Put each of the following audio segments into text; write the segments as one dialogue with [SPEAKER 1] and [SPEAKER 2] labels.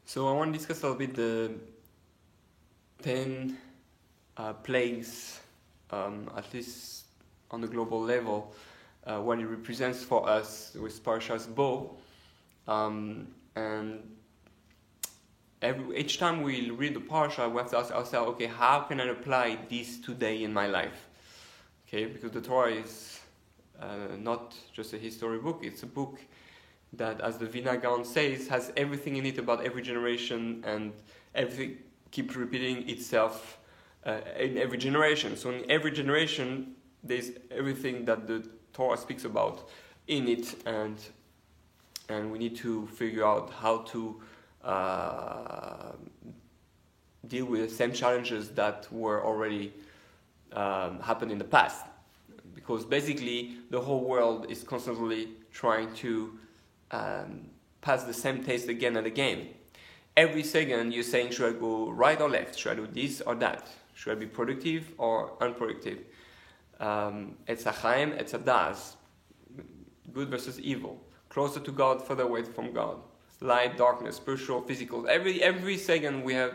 [SPEAKER 1] So I want to discuss a little bit the 10 plagues, at least on the global level, what it represents for us with Parashas Bo. And each time we read the Parasha, we have to ask ourselves, okay, how can I apply this today in my life? Okay, because the Torah is not just a history book, it's a book that, as the Vilna Gaon says, has everything in it about every generation, and everything keeps repeating itself in every generation. So in every generation, there's everything that the Torah speaks about in it, and we need to figure out how to deal with the same challenges that were already happened in the past. Because basically, the whole world is constantly trying to pass the same test again and again. Every second you're saying, should I go right or left? Should I do this or that? Should I be productive or unproductive? Etz HaChaim, Etz HaDaas, good versus evil, closer to God, further away from God, light, darkness, spiritual, physical. Every second we have.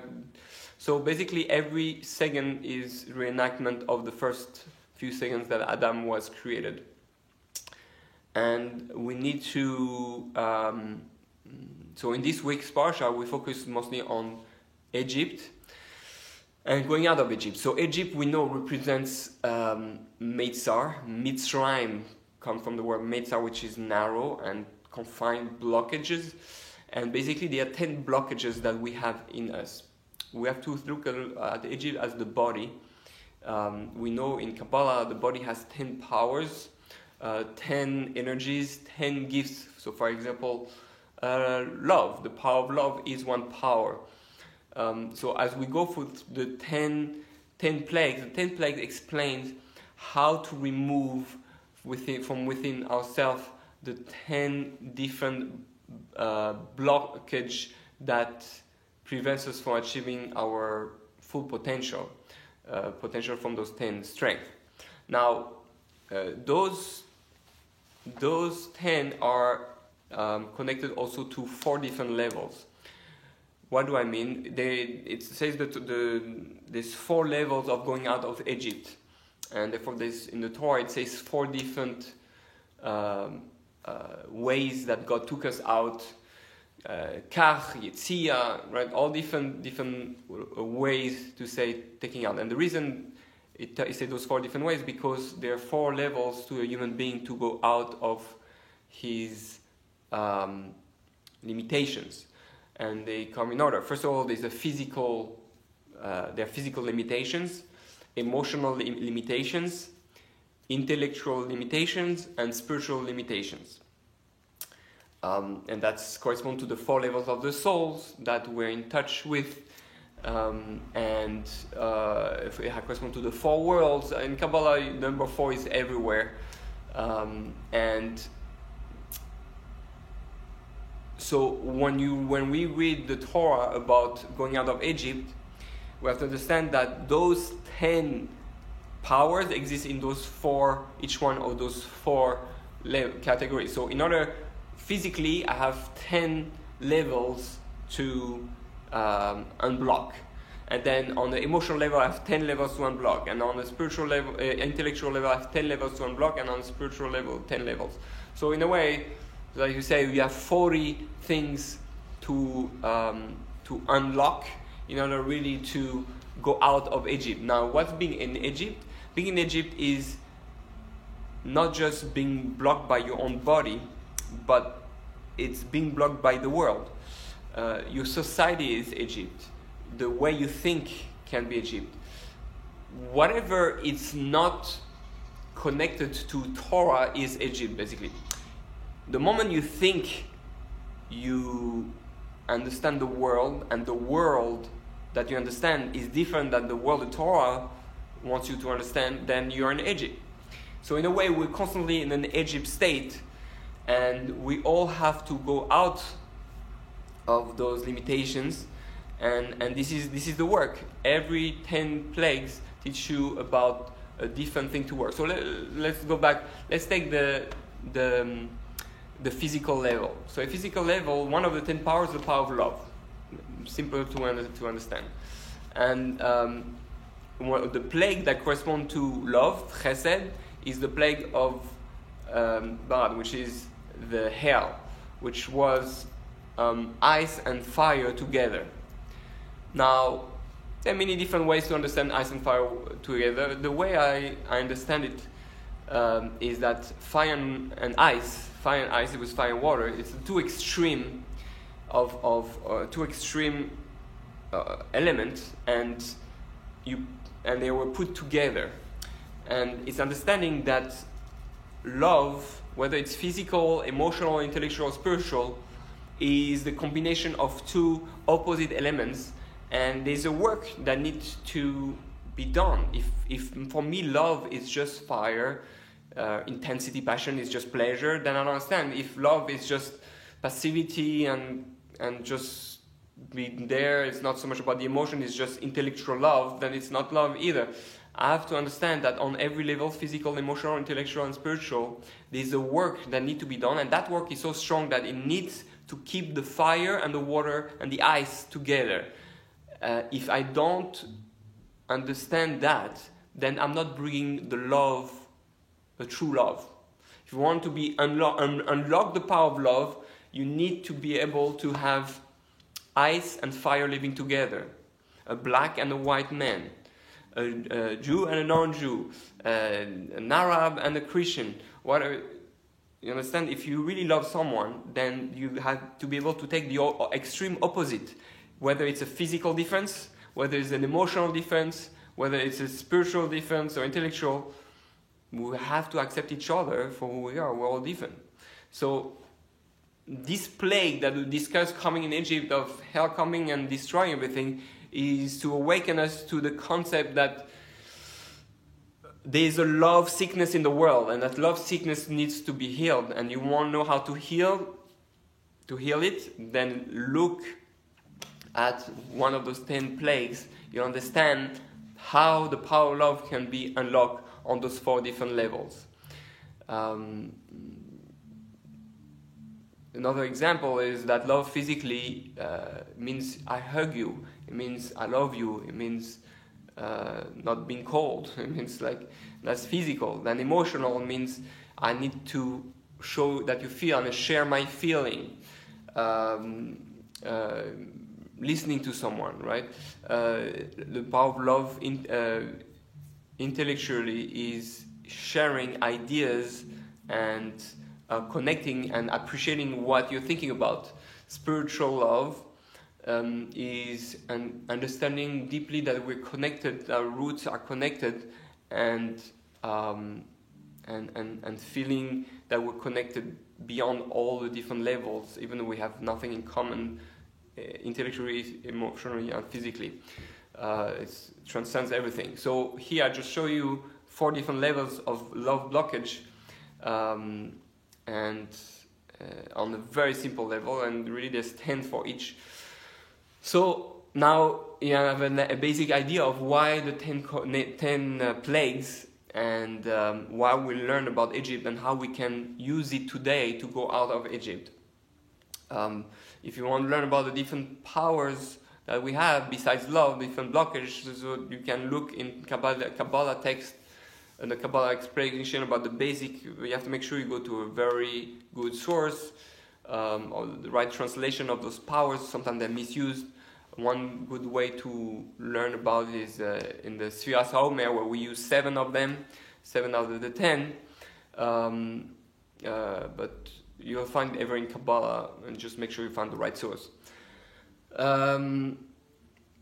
[SPEAKER 1] So basically, every second is reenactment of the first few seconds that Adam was created. And we need to, so in this week's Parsha, we focus mostly on Egypt and going out of Egypt. So Egypt, we know, represents Meitzar. Mitzrayim comes from the word Meitzar, which is narrow and confined blockages. And basically, there are 10 blockages that we have in us. We have to look at Egypt as the body. We know in Kabbalah, the body has 10 powers. 10 energies, 10 gifts. So for example, love, the power of love is one power. So as we go through the 10 plagues, the 10 plagues explains how to remove from within ourselves the 10 different blockage that prevents us from achieving our full potential from those 10 strengths. Now, those 10 are connected also to 4 different levels. What do I mean? It says that there's 4 levels of going out of Egypt, and therefore in the Torah it says 4 different ways that God took us out. Kach, Yetzia, right? All different ways to say taking out, and the reason it said those 4 different ways because there are 4 levels to a human being to go out of his limitations, and they come in order. First of all, there are physical limitations, emotional limitations, intellectual limitations, and spiritual limitations. And that's correspond to the 4 levels of the souls that we're in touch with. If we correspond to the 4 worlds in Kabbalah, number 4 is everywhere, and so when we read the Torah about going out of Egypt, we have to understand that those 10 powers exist in those 4, each one of those 4 categories. So in order, physically, I have 10 levels to unblock, and then on the emotional level I have 10 levels to unblock, and on the spiritual level, intellectual level I have 10 levels to unblock, and on the spiritual level 10 levels. So in a way, like you say, we have 40 things to unlock in order really to go out of Egypt. Now, what's being in Egypt? Being in Egypt is not just being blocked by your own body, but it's being blocked by the world. Your society is Egypt. The way you think can be Egypt. Whatever it's not connected to Torah is Egypt, basically. The moment you think you understand the world, and the world that you understand is different than the world the Torah wants you to understand, then you're in Egypt. So in a way, we're constantly in an Egypt state, and we all have to go out of those limitations, and this is the work. Every 10 plagues teach you about a different thing to work. So let's go back. Let's take the physical level. So a physical level, one of the 10 powers is the power of love. simple to understand. And the plague that corresponds to love, chesed, is the plague of Bad, which is the hell, which was ice and fire together. Now, there are many different ways to understand ice and fire together. The way I understand it is that fire and ice, it was fire and water. It's two extreme elements, and they were put together. And it's understanding that love, whether it's physical, emotional, intellectual, spiritual, is the combination of two opposite elements, and there's a work that needs to be done. If for me love is just fire, intensity, passion is just pleasure, then I don't understand. If love is just passivity and just being there, it's not so much about the emotion, it's just intellectual love, then it's not love either. I have to understand that on every level, physical, emotional, intellectual, and spiritual, there's a work that needs to be done, and that work is so strong that it needs to keep the fire and the water and the ice together. If I don't understand that, then I'm not bringing the love, the true love. If you want to be unlock the power of love, you need to be able to have ice and fire living together, a black and a white man, a Jew and a non-Jew, an Arab and a Christian. You understand? If you really love someone, then you have to be able to take the extreme opposite, whether it's a physical difference, whether it's an emotional difference, whether it's a spiritual difference or intellectual. We have to accept each other for who we are. We're all different. So this plague that we discussed coming in Egypt, of hell coming and destroying everything, is to awaken us to the concept that there is a love sickness in the world, and that love sickness needs to be healed. And you want to know how to heal it, then look at one of those 10 plagues. You understand how the power of love can be unlocked on those 4 different levels. Another example is that love physically means I hug you. It means I love you. It means not being cold. It means like that's physical. Then emotional means I need to show that you feel and share my feeling. Listening to someone, right? The power of love intellectually is sharing ideas and connecting and appreciating what you're thinking about. Spiritual love is an understanding deeply that we're connected, our roots are connected, and feeling that we're connected beyond all the different levels, even though we have nothing in common intellectually, emotionally, and physically. It transcends everything. So here I just show you 4 different levels of love blockage, and on a very simple level, and really there's 10 for each. So now you have a basic idea of why the 10 plagues, and why we learn about Egypt and how we can use it today to go out of Egypt. If you want to learn about the different powers that we have besides love, different blockages, so you can look in Kabbalah text and the Kabbalah explanation about the basic. You have to make sure you go to a very good source, or the right translation of those powers. Sometimes they're misused. One good way to learn about it is in the Sfiras HaOmer, where we use 7 of them, 7 out of the 10. But you'll find ever in Kabbalah, and just make sure you find the right source.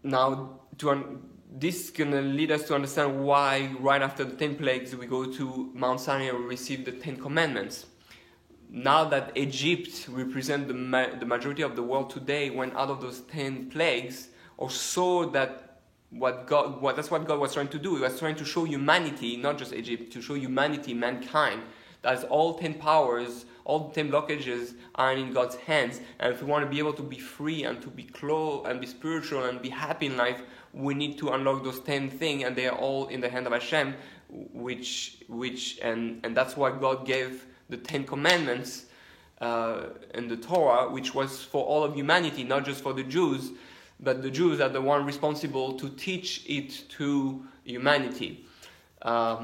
[SPEAKER 1] Now, this is going to lead us to understand why right after the 10 plagues we go to Mount Sinai and we receive the 10 commandments. Now that Egypt represents the majority of the world today, went out of those 10 plagues, or saw that that's what God was trying to do. He was trying to show humanity, not just Egypt, to show humanity, mankind, that all 10 powers, all 10 blockages are in God's hands. And if we want to be able to be free and to be clothed and be spiritual and be happy in life, we need to unlock those 10 things, and they are all in the hand of Hashem, and that's why God gave the 10 commandments, in the Torah, which was for all of humanity, not just for the Jews, but the Jews are the one responsible to teach it to humanity. But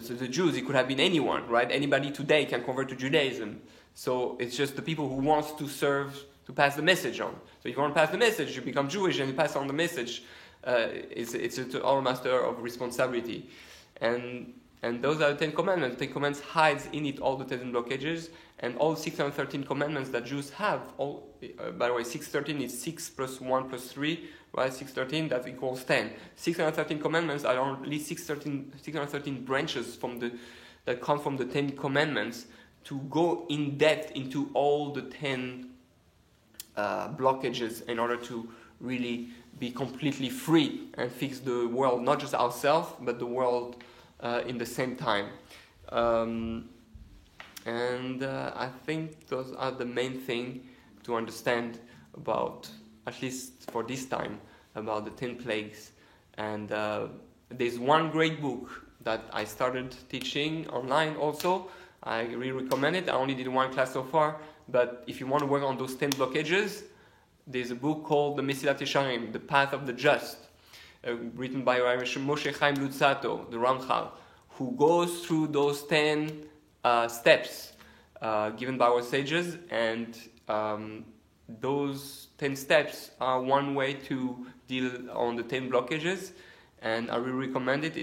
[SPEAKER 1] the Jews, it could have been anyone, right? Anybody today can convert to Judaism. So it's just the people who want to serve, to pass the message on. So if you want to pass the message, you become Jewish and you pass on the message. It's all matter of responsibility. And those are the 10 Commandments. The 10 Commandments hides in it all the 10 blockages, and all 613 commandments that Jews have. By the way, 613 is 6 plus 1 plus 3, right? 613, that equals 10. 613 commandments are only 613 branches that come from the 10 commandments to go in depth into all the 10 blockages in order to really be completely free and fix the world, not just ourselves, but the world in the same time. I think those are the main thing to understand about, at least for this time, about the 10 plagues. And there's one great book that I started teaching online also. I really recommend it. I only did one class so far, but if you want to work on those 10 blockages, there's a book called The Mesilat Yesharim, The Path of the Just, written by Moshe Chaim Luzzatto, the Ramchal, who goes through those 10 steps given by our sages, and those 10 steps are one way to deal on the 10 blockages, and I really recommend it.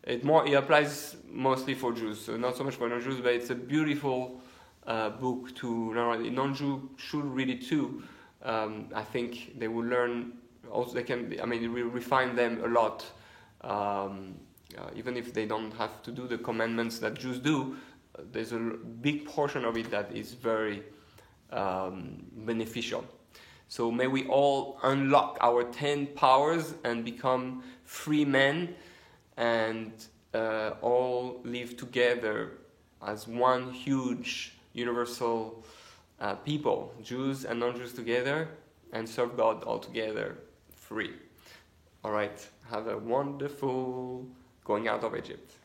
[SPEAKER 1] It applies mostly for Jews, so not so much for non-Jews, but it's a beautiful book to non-Jew should read it too. I think they will learn. Also, it will refine them a lot. Even if they don't have to do the commandments that Jews do, there's a big portion of it that is very beneficial. So may we all unlock our 10 powers and become free men, and all live together as one huge universal people, Jews and non-Jews together, and serve God all together free. All right, have a wonderful going out of Egypt.